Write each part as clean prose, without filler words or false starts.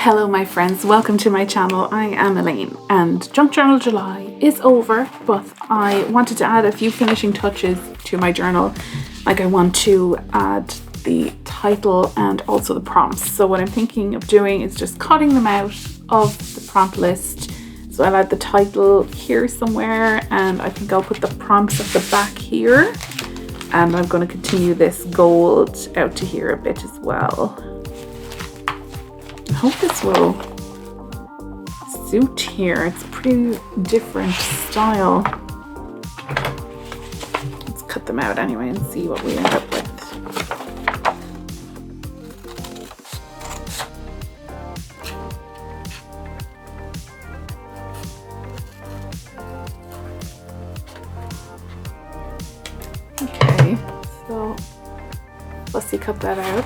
Hello my friends, welcome to my channel. I am Elaine and Junk Journal July is over, but I wanted to add a few finishing touches to my journal. Like I want to add the title and also the prompts. So what I'm thinking of doing is just cutting them out of the prompt list. So I'll add the title here somewhere and I think I'll put the prompts at the back here. And I'm going to continue this gold out to here a bit as well. I hope this will suit here. It's a pretty different style. Let's cut them out anyway and see what we end up with. Okay, so let's cut that out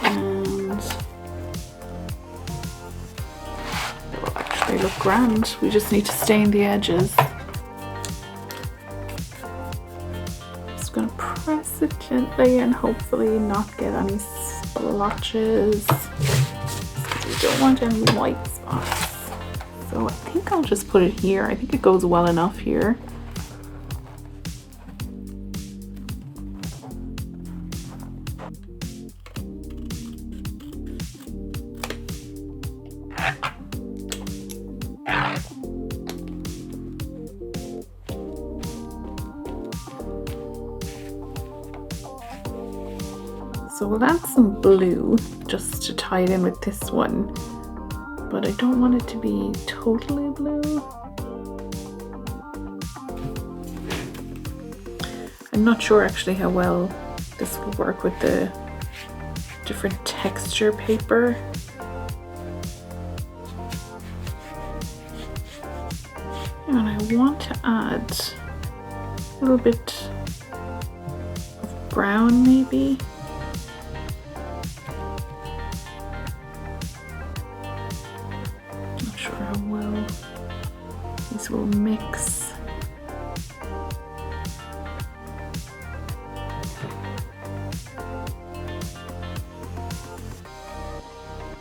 and they look grand. We just need to stain the edges. Just gonna press it gently and hopefully not get any splotches. We don't want any white spots. So I think I'll just put it here. I think it goes well enough here. So we'll add some blue just to tie it in with this one, but I don't want it to be totally blue. I'm not sure actually how well this will work with the different texture paper. And I want to add a little bit of brown maybe. These will mix.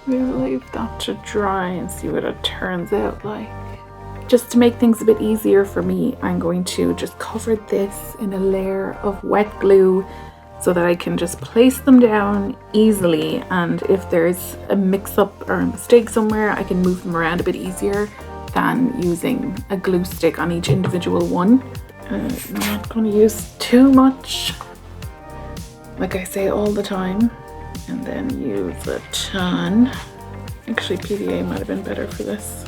We'll leave that to dry and see what it turns out like. Just to make things a bit easier for me, I'm going to just cover this in a layer of wet glue so that I can just place them down easily, and if there's a mix-up or a mistake somewhere, I can move them around a bit easier than using a glue stick on each individual one. I'm not going to use too much, like I say all the time, and then use a ton. Actually, PVA might have been better for this.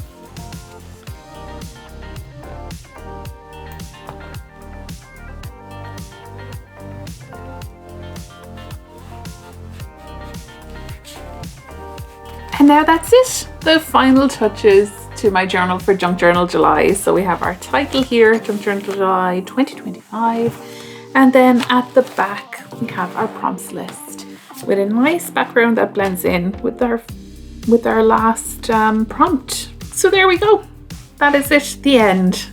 And now that's it, the final touches to my journal for Junk Journal July. So we have our title here, Junk Journal July 2025, and then at the back we have our prompts list with a nice background that blends in with our last prompt. So there we go, that is it, the end.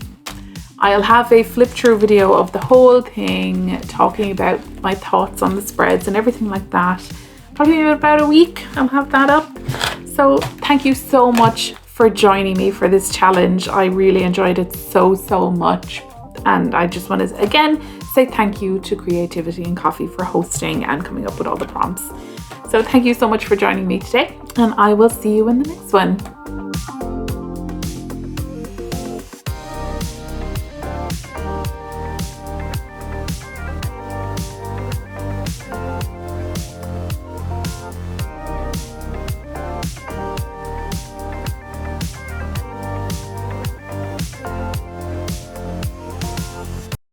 I'll have a flip through video of the whole thing, talking about my thoughts on the spreads and everything like that. Probably in about a week I'll have that up. So thank you so much for joining me for this challenge. I really enjoyed it so much, and I just want to again say thank you to Creativity and Coffee for hosting and coming up with all the prompts. So thank you so much for joining me today, and I will see you in the next one.